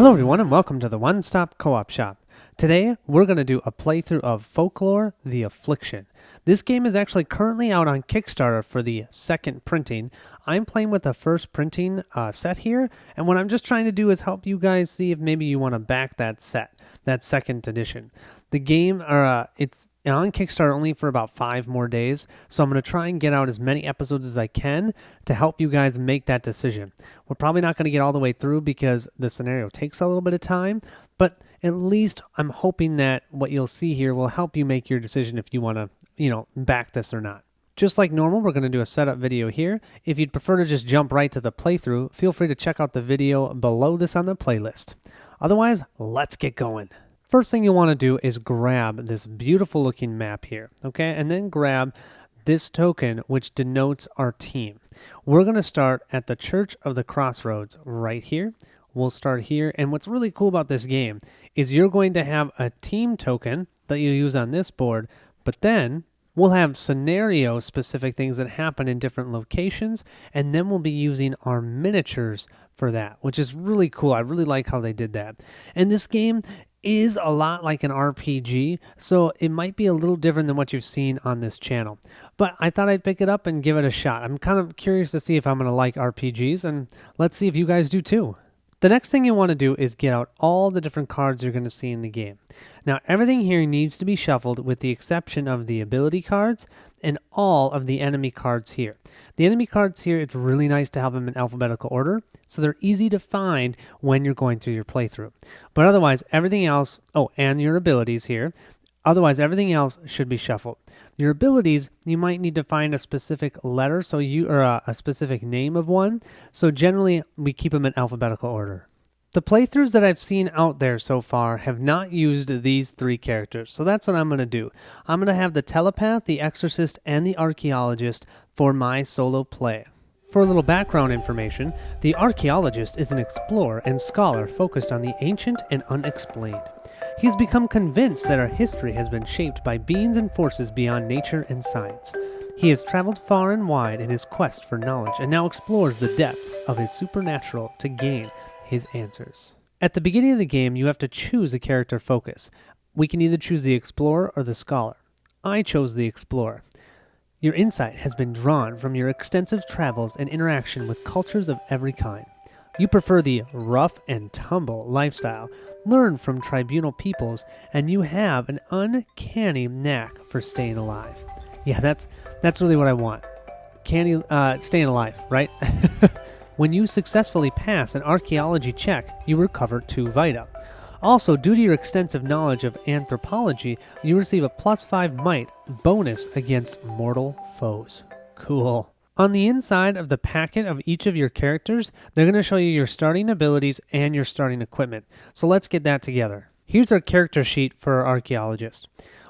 Hello everyone and welcome to the One Stop Co-op Shop. Today we're going to do a playthrough of Folklore, the Affliction. This game is actually currently out on Kickstarter for the second printing. I'm playing with the first printing set here, and what I'm just trying to do is help you guys see if maybe you want to back that set, that second edition. The game, it's on Kickstarter only for about 5 more days, so I'm going to try and get out as many episodes as I can to help you guys make that decision. We're probably not going to get all the way through because the scenario takes a little bit of time, but at least I'm hoping that what you'll see here will help you make your decision if you want to, back this or not. Just like normal, we're going to do a setup video here. If you'd prefer to just jump right to the playthrough, feel free to check out the video below this on the playlist. Otherwise, let's get going. First thing you want to do is grab this beautiful looking map here, okay? And then grab this token which denotes our team. We're going to start at the Church of the Crossroads right here. We'll start here, and what's really cool about this game is you're going to have a team token that you use on this board, but then we'll have scenario-specific things that happen in different locations, and then we'll be using our miniatures for that, which is really cool. I really like how they did that. And this game is a lot like an RPG, so it might be a little different than what you've seen on this channel. But I thought I'd pick it up and give it a shot. I'm kind of curious to see if I'm going to like RPGs, and let's see if you guys do too. The next thing you want to do is get out all the different cards you're going to see in the game. Now, everything here needs to be shuffled with the exception of the ability cards and all of the enemy cards here. The enemy cards here, it's really nice to have them in alphabetical order, so they're easy to find when you're going through your playthrough. But otherwise, everything else, and your abilities here, otherwise everything else should be shuffled. Your abilities, you might need to find a specific letter, or a specific name of one, so generally we keep them in alphabetical order. The playthroughs that I've seen out there so far have not used these 3 characters, so that's what I'm going to do. I'm going to have the Telepath, the Exorcist, and the Archaeologist for my solo play. For a little background information, the Archaeologist is an explorer and scholar focused on the ancient and unexplained. He's become convinced that our history has been shaped by beings and forces beyond nature and science. He has traveled far and wide in his quest for knowledge and now explores the depths of his supernatural to gain his answers. At the beginning of the game, you have to choose a character focus. We can either choose the explorer or the scholar. I chose the explorer. Your insight has been drawn from your extensive travels and interaction with cultures of every kind. You prefer the rough and tumble lifestyle, learn from tribunal peoples, and you have an uncanny knack for staying alive. Yeah, that's really what I want. Staying alive, right? When you successfully pass an archaeology check, you recover 2 Vita. Also, due to your extensive knowledge of anthropology, you receive a +5 might bonus against mortal foes. Cool. On the inside of the packet of each of your characters, they're going to show you your starting abilities and your starting equipment. So let's get that together. Here's our character sheet for our archaeologist.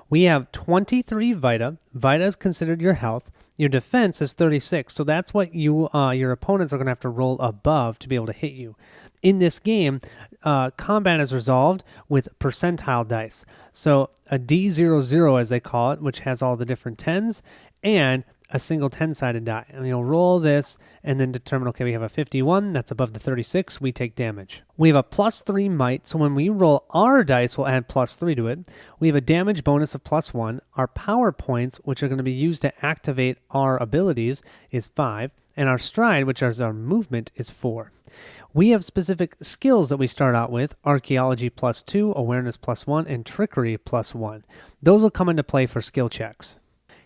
We have 23 Vita. Vita is considered your health. Your defense is 36, so that's what your opponents are going to have to roll above to be able to hit you. In this game, combat is resolved with percentile dice. So a D00, as they call it, which has all the different 10s, and a single 10-sided die. And you'll roll this and then determine, okay, we have a 51, that's above the 36, we take damage. We have a +3 might, so when we roll our dice, we'll add +3 to it. We have a damage bonus of +1. Our power points, which are going to be used to activate our abilities, is 5. And our stride, which is our movement, is 4. We have specific skills that we start out with: archaeology +2, awareness +1, and trickery +1. Those will come into play for skill checks.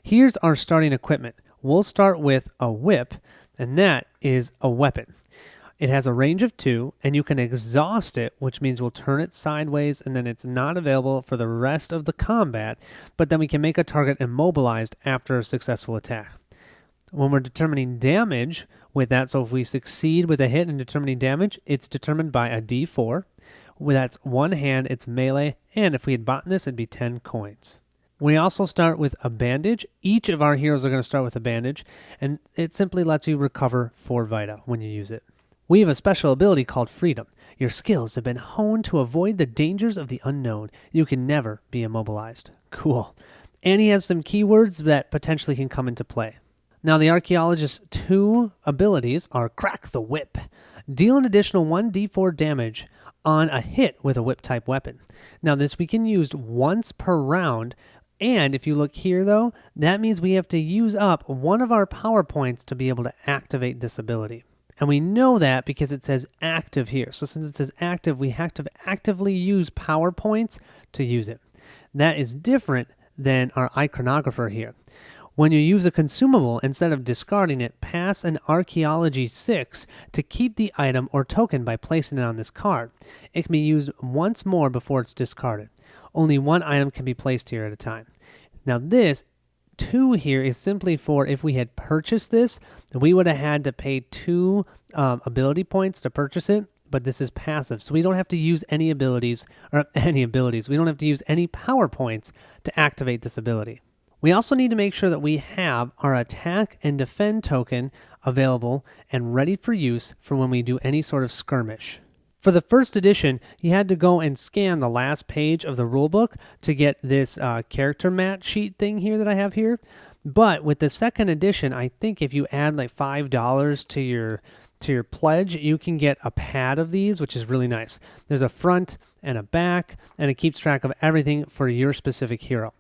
Here's our starting equipment. We'll start with a whip, and that is a weapon. It has a range of 2, and you can exhaust it, which means we'll turn it sideways, and then it's not available for the rest of the combat, but then we can make a target immobilized after a successful attack. When we're determining damage with that, so if we succeed with a hit in determining damage, it's determined by a D4. That's 1 hand, it's melee, and if we had bought this, it'd be 10 coins. We also start with a bandage. Each of our heroes are going to start with a bandage, and it simply lets you recover 4 Vita when you use it. We have a special ability called Freedom. Your skills have been honed to avoid the dangers of the unknown. You can never be immobilized. Cool. And he has some keywords that potentially can come into play. Now, the archaeologist's 2 abilities are Crack the Whip. Deal an additional 1d4 damage on a hit with a whip type weapon. Now this we can use once per round, and if you look here though, that means we have to use up one of our power points to be able to activate this ability. And we know that because it says active here. So since it says active, we have to actively use power points to use it. That is different than our iconographer here. When you use a consumable, instead of discarding it, pass an Archaeology 6 to keep the item or token by placing it on this card. It can be used once more before it's discarded. Only one item can be placed here at a time. Now this 2 here is simply for if we had purchased this, we would have had to pay 2 ability points to purchase it, but this is passive, so we don't have to use any abilities. We don't have to use any power points to activate this ability. We also need to make sure that we have our attack and defend token available and ready for use for when we do any sort of skirmish. For the first edition, you had to go and scan the last page of the rulebook to get this character mat sheet thing here that I have here. But with the second edition, I think if you add like $5 to your pledge, you can get a pad of these, which is really nice. There's a front and a back, and it keeps track of everything for your specific hero.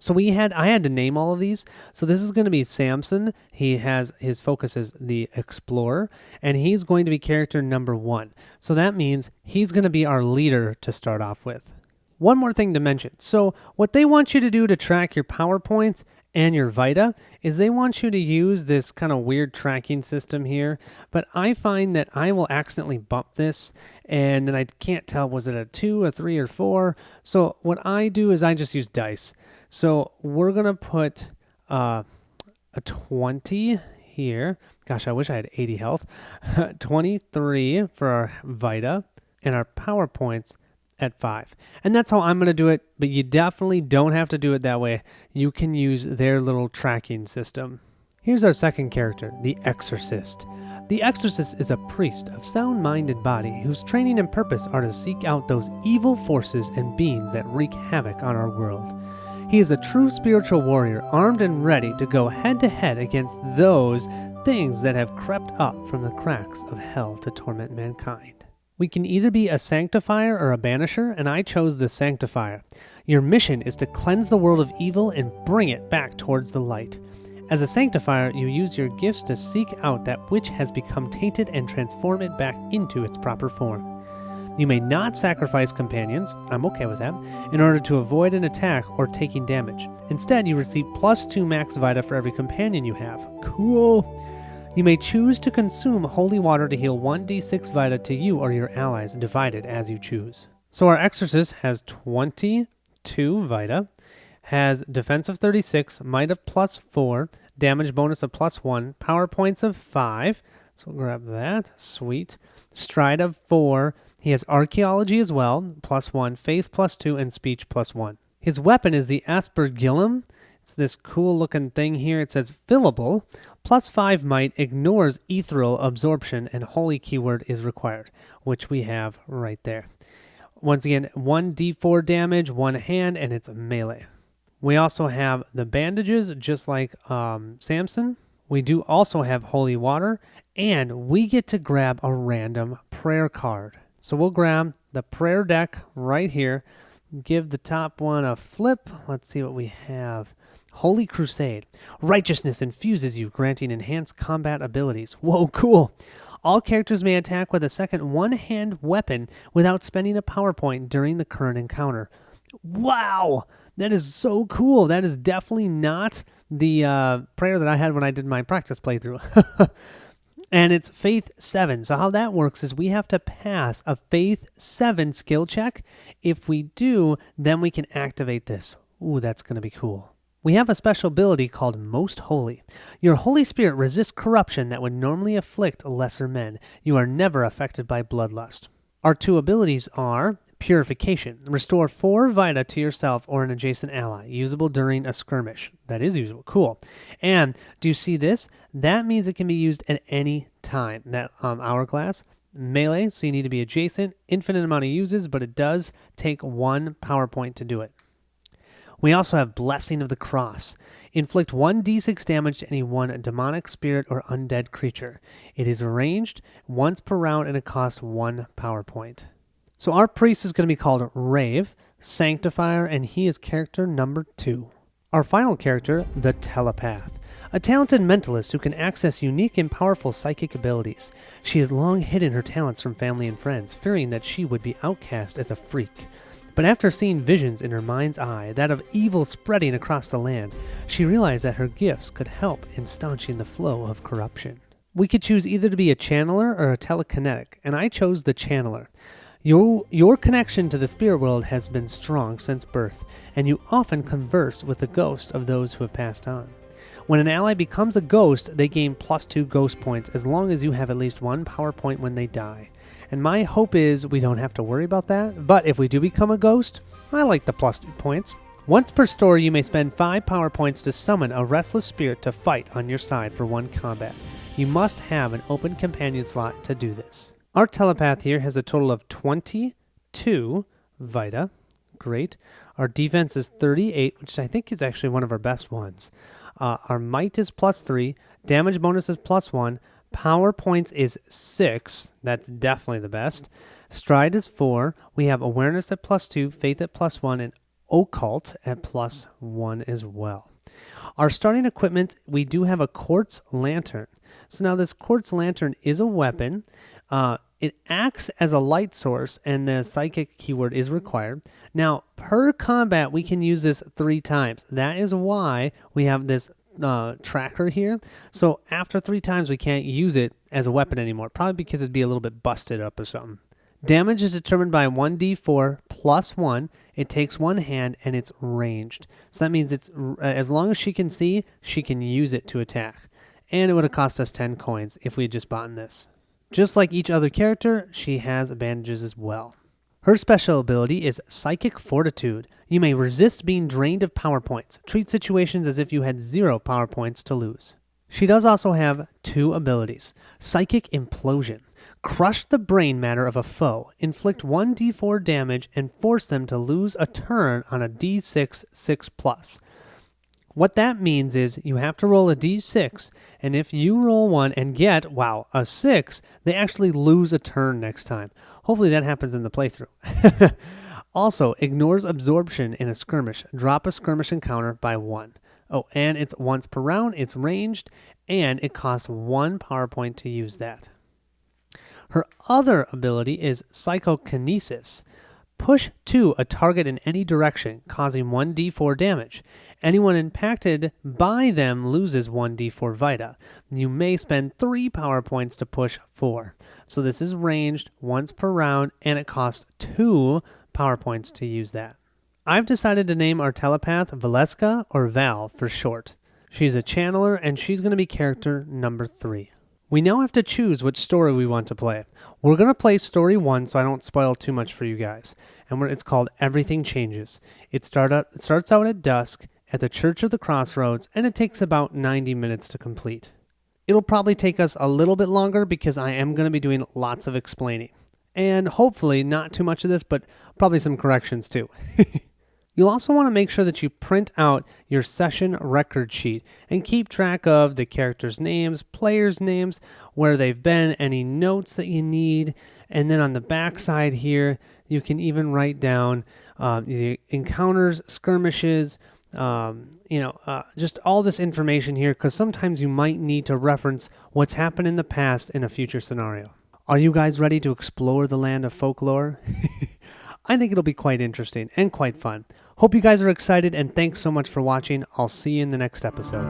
So I had to name all of these. So this is going to be Samson. His focus is the Explorer, and he's going to be character number 1. So that means he's going to be our leader to start off with. One more thing to mention. So what they want you to do to track your power points and your Vita is they want you to use this kind of weird tracking system here. But I find that I will accidentally bump this, and then I can't tell, was it a 2, a 3, or 4? So what I do is I just use dice. So we're going to put a 20 here. Gosh, I wish I had 80 health. 23 for our Vita and our power points at 5. And that's how I'm going to do it, but you definitely don't have to do it that way. You can use their little tracking system. Here's our second character, the Exorcist. The Exorcist is a priest of sound-minded body whose training and purpose are to seek out those evil forces and beings that wreak havoc on our world. He is a true spiritual warrior, armed and ready to go head-to-head against those things that have crept up from the cracks of hell to torment mankind. We can either be a Sanctifier or a Banisher, and I chose the Sanctifier. Your mission is to cleanse the world of evil and bring it back towards the light. As a Sanctifier, you use your gifts to seek out that which has become tainted and transform it back into its proper form. You may not sacrifice companions, I'm okay with that, in order to avoid an attack or taking damage. Instead, you receive +2 max Vita for every companion you have. Cool! You may choose to consume holy water to heal 1d6 Vita to you or your allies, divided as you choose. So our Exorcist has 22 Vita, has defense of 36, might of +4, damage bonus of +1, power points of 5, so we'll grab that, sweet, stride of 4, he has archaeology as well, +1, faith +2, and speech +1. His weapon is the Aspergillum. It's this cool looking thing here. It says fillable, +5 might, ignores ethereal absorption, and holy keyword is required, which we have right there. Once again, 1d4 damage, 1 hand, and it's melee. We also have the bandages, just like Samson. We do also have holy water, and we get to grab a random prayer card. So we'll grab the prayer deck right here, give the top one a flip. Let's see what we have. Holy Crusade. Righteousness infuses you, granting enhanced combat abilities. Whoa, cool. All characters may attack with a second one-hand weapon without spending a power point during the current encounter. Wow, that is so cool. That is definitely not the prayer that I had when I did my practice playthrough. And it's Faith 7. So how that works is we have to pass a Faith 7 skill check. If we do, then we can activate this. Ooh, that's going to be cool. We have a special ability called Most Holy. Your Holy Spirit resists corruption that would normally afflict lesser men. You are never affected by bloodlust. Our 2 abilities are Purification. Restore 4 Vita to yourself or an adjacent ally. Usable during a skirmish. That is usable. Cool. And do you see this? That means it can be used at any time. That hourglass. Melee, so you need to be adjacent. Infinite amount of uses, but it does take 1 power point to do it. We also have Blessing of the Cross. Inflict 1d6 damage to any one demonic spirit or undead creature. It is ranged once per round and it costs 1 power point. So our priest is going to be called Rave, Sanctifier, and he is character number 2. Our final character, the Telepath. A talented mentalist who can access unique and powerful psychic abilities. She has long hidden her talents from family and friends, fearing that she would be outcast as a freak. But after seeing visions in her mind's eye, that of evil spreading across the land, she realized that her gifts could help in staunching the flow of corruption. We could choose either to be a channeler or a telekinetic, and I chose the channeler. Your connection to the spirit world has been strong since birth, and you often converse with the ghosts of those who have passed on. When an ally becomes a ghost, they gain +2 ghost points as long as you have at least 1 power point when they die. And my hope is we don't have to worry about that, but if we do become a ghost, I like the +2 points. Once per story, you may spend 5 power points to summon a restless spirit to fight on your side for 1 combat. You must have an open companion slot to do this. Our telepath here has a total of 22 Vita. Great. Our defense is 38, which I think is actually one of our best ones. Our might is +3. Damage bonus is +1. Power points is 6. That's definitely the best. Stride is 4. We have awareness at +2, faith at +1, and occult at +1 as well. Our starting equipment, we do have a quartz lantern. So now this quartz lantern is a weapon. It acts as a light source, and the psychic keyword is required. Now, per combat, we can use this 3 times. That is why we have this tracker here. So after 3 times, we can't use it as a weapon anymore, probably because it'd be a little bit busted up or something. Damage is determined by 1d4 +1. It takes 1 hand, and it's ranged. So that means it's as long as she can see, she can use it to attack. And it would have cost us 10 coins if we had just bought this. Just like each other character, she has advantages as well. Her special ability is Psychic Fortitude. You may resist being drained of power points. Treat situations as if you had 0 power points to lose. She does also have 2 abilities. Psychic Implosion. Crush the brain matter of a foe. Inflict 1d4 damage and force them to lose a turn on a d6 6+. What that means is you have to roll a d6, and if you roll one and get, a 6, they actually lose a turn next time. Hopefully that happens in the playthrough. Also, ignores absorption in a skirmish. Drop a skirmish encounter by 1. Oh, and it's once per round, it's ranged, and it costs 1 power point to use that. Her other ability is Psychokinesis. Push to a target in any direction, causing 1d4 damage. Anyone impacted by them loses 1d4 Vita. You may spend 3 power points to push 4. So this is ranged once per round, and it costs 2 power points to use that. I've decided to name our telepath Valeska, or Val for short. She's a channeler, and she's going to be character number 3. We now have to choose which story we want to play. We're going to play story 1 so I don't spoil too much for you guys. And it's called Everything Changes. It starts out at dusk at the Church of the Crossroads, and it takes about 90 minutes to complete. It'll probably take us a little bit longer because I am going to be doing lots of explaining. And hopefully not too much of this, but probably some corrections too. You'll also want to make sure that you print out your session record sheet and keep track of the characters' names, players' names, where they've been, any notes that you need. And then on the back side here, you can even write down encounters, skirmishes, just all this information here, because sometimes you might need to reference what's happened in the past in a future scenario. Are you guys ready to explore the land of folklore? I think it'll be quite interesting and quite fun. Hope you guys are excited, and thanks so much for watching. I'll see you in the next episode.